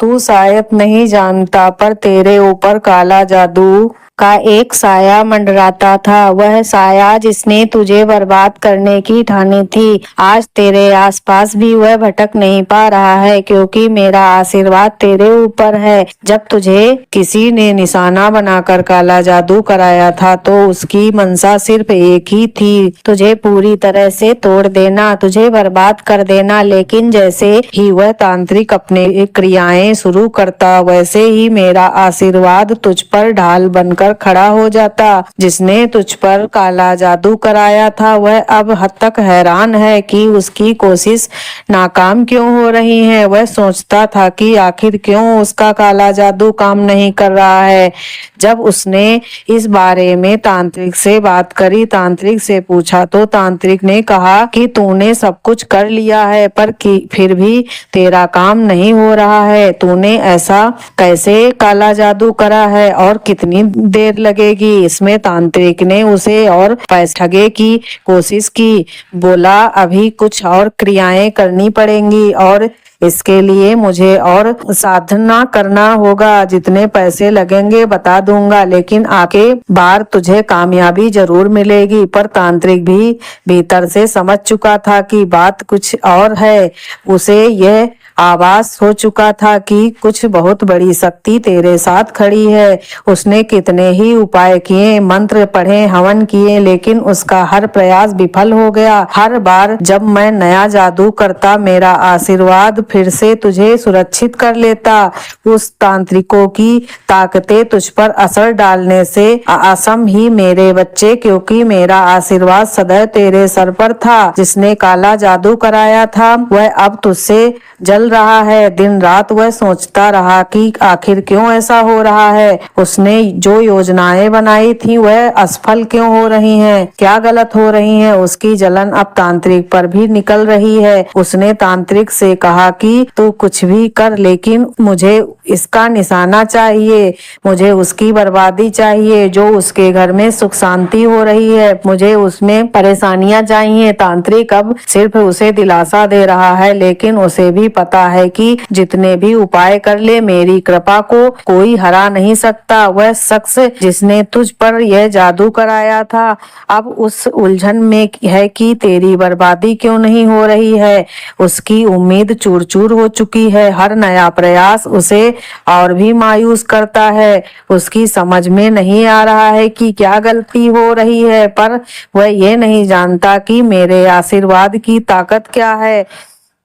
तू शायद नहीं जानता, पर तेरे ऊपर काला जादू का एक साया मंडराता था। वह साया जिसने तुझे बर्बाद करने की ठानी थी, आज तेरे आसपास भी वह भटक नहीं पा रहा है, क्योंकि मेरा आशीर्वाद तेरे ऊपर है। जब तुझे किसी ने निशाना बनाकर काला जादू कराया था तो उसकी मंशा सिर्फ एक ही थी, तुझे पूरी तरह से तोड़ देना, तुझे बर्बाद कर देना। लेकिन जैसे ही वह तांत्रिक अपने क्रियाएं शुरू करता, वैसे ही मेरा आशीर्वाद तुझ पर ढाल बनकर खड़ा हो जाता। जिसने तुझ पर काला जादू कराया था वह अब हद तक हैरान है कि उसकी कोशिश नाकाम क्यों हो रही है। वह सोचता था कि आखिर क्यों उसका काला जादू काम नहीं कर रहा है। जब उसने इस बारे में तांत्रिक से बात करी, तांत्रिक से पूछा, तो तांत्रिक ने कहा कि तूने सब कुछ कर लिया है, पर फिर भी तेरा काम नहीं हो रहा है। तूने ऐसा कैसे काला जादू करा है और कितनी देर लगेगी? इसमें तांत्रिक ने उसे और पैसे ठगे की कोशिश की। बोला, अभी कुछ और क्रियाएं करनी पड़ेंगी और इसके लिए मुझे और साधना करना होगा। जितने पैसे लगेंगे बता दूंगा, लेकिन आगे बार तुझे कामयाबी जरूर मिलेगी। पर तांत्रिक भी भीतर से समझ चुका था कि बात कुछ और है। उसे यह आभास हो चुका था कि कुछ बहुत बड़ी शक्ति तेरे साथ खड़ी है। उसने कितने ही उपाय किए, मंत्र पढ़े, हवन किए, लेकिन उसका हर प्रयास विफल हो गया। हर बार जब मैं नया जादू करता, मेरा आशीर्वाद फिर से तुझे सुरक्षित कर लेता। उस तांत्रिकों की ताकतें तुझ पर असर डालने से असम ही मेरे बच्चे, क्योंकि मेरा आशीर्वाद सदैव तेरे सर पर था। जिसने काला जादू कराया था वह अब तुझसे जल रहा है। दिन रात वह सोचता रहा कि आखिर क्यों ऐसा हो रहा है। उसने जो योजनाएं बनाई थी वह असफल क्यों हो रही हैं? क्या गलत हो रही हैं? उसकी जलन अब तांत्रिक पर भी निकल रही है। उसने तांत्रिक से कहा कि तू कुछ भी कर, लेकिन मुझे इसका निशाना चाहिए, मुझे उसकी बर्बादी चाहिए। जो उसके घर में सुख शांति हो रही है, मुझे उसमें परेशानियां चाहिए। तांत्रिक अब सिर्फ उसे दिलासा दे रहा है, लेकिन उसे भी पता है कि जितने भी उपाय कर ले, मेरी कृपा को कोई हरा नहीं सकता। वह शख्स जिसने तुझ पर यह जादू कराया था अब उस उलझन में है कि तेरी बर्बादी क्यों नहीं हो रही है। उसकी उम्मीद चूर चूर हो चुकी है। हर नया प्रयास उसे और भी मायूस करता है। उसकी समझ में नहीं आ रहा है कि क्या गलती हो रही है, पर वह ये नहीं जानता कि मेरे आशीर्वाद की ताकत क्या है।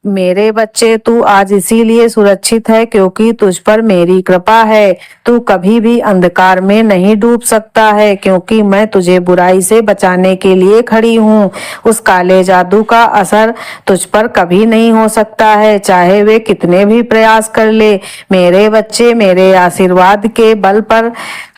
मेरे बच्चे, तू आज इसीलिए सुरक्षित है क्योंकि तुझ पर मेरी कृपा है। तू कभी भी अंधकार में नहीं डूब सकता है, क्योंकि मैं तुझे बुराई से बचाने के लिए खड़ी हूँ। उस काले जादू का असर तुझ पर कभी नहीं हो सकता है, चाहे वे कितने भी प्रयास कर ले। मेरे बच्चे, मेरे आशीर्वाद के बल पर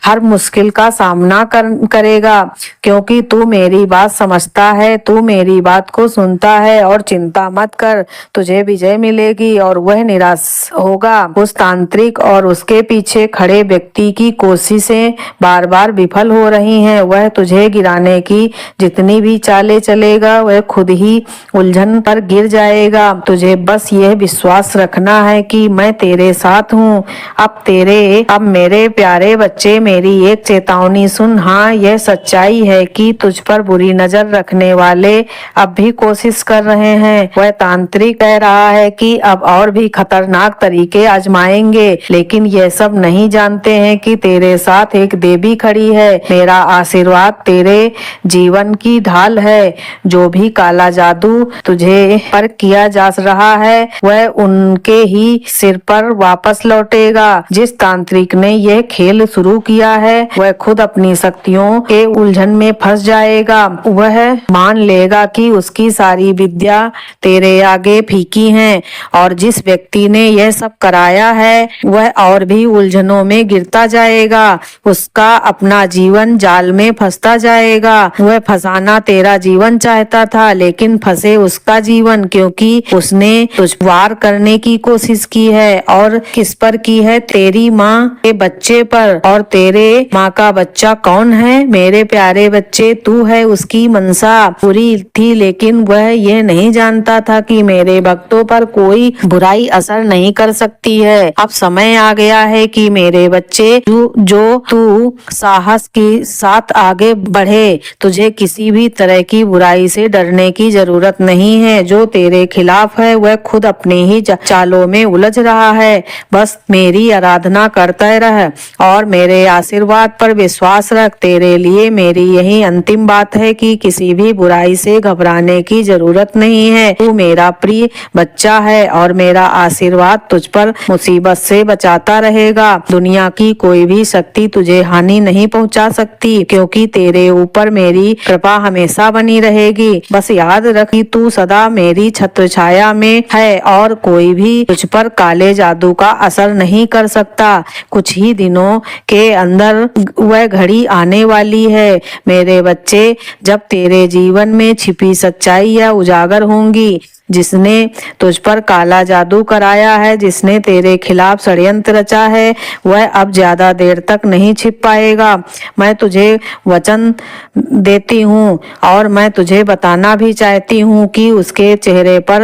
हर मुश्किल का सामना करेगा, क्योंकि तू मेरी बात समझता है, तू मेरी बात को सुनता है। और चिंता मत कर, तुझे विजय मिलेगी और वह निराश होगा। उस तांत्रिक और उसके पीछे खड़े व्यक्ति की कोशिशें बार बार विफल हो रही हैं। वह तुझे गिराने की जितनी भी चालें चलेगा, वह खुद ही उलझन पर गिर जाएगा। तुझे बस यह विश्वास रखना है कि मैं तेरे साथ हूँ। अब मेरे प्यारे बच्चे, मेरी एक चेतावनी सुन। हाँ, यह सच्चाई है कि तुझ पर बुरी नजर रखने वाले अब भी कोशिश कर रहे हैं। वह तांत्रिक कह रहा है कि अब और भी खतरनाक तरीके आजमाएंगे, लेकिन यह सब नहीं जानते हैं कि तेरे साथ एक देवी खड़ी है। मेरा आशीर्वाद तेरे जीवन की ढाल है। जो भी काला जादू तुझे पर किया जा रहा है वह उनके ही सिर पर वापस लौटेगा। जिस तांत्रिक ने यह खेल शुरू किया है वह खुद अपनी शक्तियों के उलझन में फंस जाएगा। वह मान लेगा कि उसकी सारी विद्या तेरे आगे फीकी हैं, और जिस व्यक्ति ने यह सब कराया है वह और भी उलझनों में गिरता जाएगा। उसका अपना जीवन जाल में फंसता जाएगा। वह फंसाना तेरा जीवन चाहता था, लेकिन फंसे उसका जीवन, क्योंकि उसने तुझ वार करने की कोशिश की है। और किस पर की है? तेरी माँ के बच्चे पर। और तेरे माँ का बच्चा कौन है? मेरे प्यारे बच्चे, तू है। उसकी मंशा पूरी थी, लेकिन वह ये नहीं जानता था कि मेरे भक्तों पर कोई बुराई असर नहीं कर सकती है। अब समय आ गया है कि मेरे बच्चे जो तू साहस के साथ आगे बढ़े। तुझे किसी भी तरह की बुराई से डरने की जरूरत नहीं है। जो तेरे खिलाफ है वह खुद अपने ही चालों में उलझ रहा है। बस मेरी आराधना करता रह और मेरे आशीर्वाद पर विश्वास रख। तेरे लिए मेरी यही अंतिम बात है कि किसी भी बुराई से घबराने की जरूरत नहीं है। तू मेरा प्रिय बच्चा है और मेरा आशीर्वाद तुझ पर मुसीबत से बचाता रहेगा। दुनिया की कोई भी शक्ति तुझे हानि नहीं पहुंचा सकती, क्योंकि तेरे ऊपर मेरी कृपा हमेशा बनी रहेगी। बस याद रख कि तू सदा मेरी छत्र छाया में है और कोई भी तुझ पर काले जादू का असर नहीं कर सकता। कुछ ही दिनों के अंदर वह घड़ी आने वाली है मेरे बच्चे, जब तेरे जीवन में छिपी सच्चाई उजागर होंगी। जिसने तुझ पर काला जादू कराया है, जिसने तेरे खिलाफ षड्यंत्र रचा है, वह अब ज्यादा देर तक नहीं छिप पाएगा। मैं तुझे वचन देती हूँ और मैं तुझे बताना भी चाहती हूँ कि उसके चेहरे पर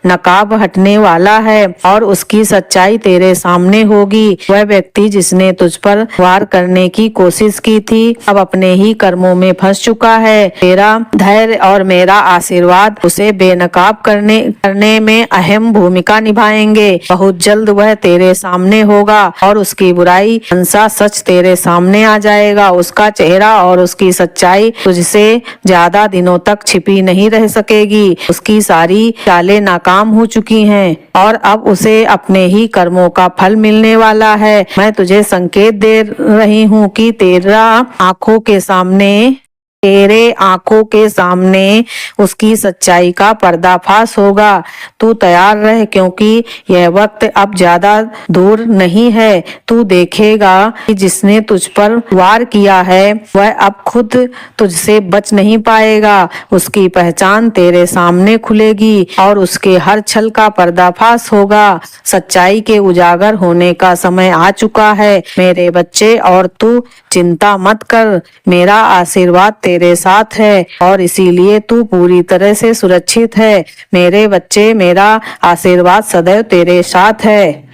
नकाब हटने वाला है और उसकी सच्चाई तेरे सामने होगी। वह व्यक्ति जिसने तुझ पर वार करने की कोशिश की थी, अब अपने ही कर्मों में फंस चुका है। तेरा धैर्य और मेरा आशीर्वाद उसे बेनकाब करने में अहम भूमिका निभाएंगे। बहुत जल्द वह तेरे सामने होगा और उसकी बुराई मंशा सच तेरे सामने आ जाएगा। उसका चेहरा और उसकी सच्चाई तुझसे ज्यादा दिनों तक छिपी नहीं रह सकेगी। उसकी सारी चालें नाकाम हो चुकी हैं और अब उसे अपने ही कर्मों का फल मिलने वाला है। मैं तुझे संकेत दे रही हूँ कि तेरे आंखों के सामने उसकी सच्चाई का पर्दाफाश होगा। तू तैयार रह, क्योंकि यह वक्त अब ज्यादा दूर नहीं है। तू देखेगा कि जिसने तुझ पर वार किया है वह अब खुद तुझसे बच नहीं पाएगा। उसकी पहचान तेरे सामने खुलेगी और उसके हर छल का पर्दाफाश होगा। सच्चाई के उजागर होने का समय आ चुका है मेरे बच्चे, और तू चिंता मत कर। मेरा आशीर्वाद तेरे साथ है और इसीलिए तू पूरी तरह से सुरक्षित है। मेरे बच्चे, मेरा आशीर्वाद सदैव तेरे साथ है।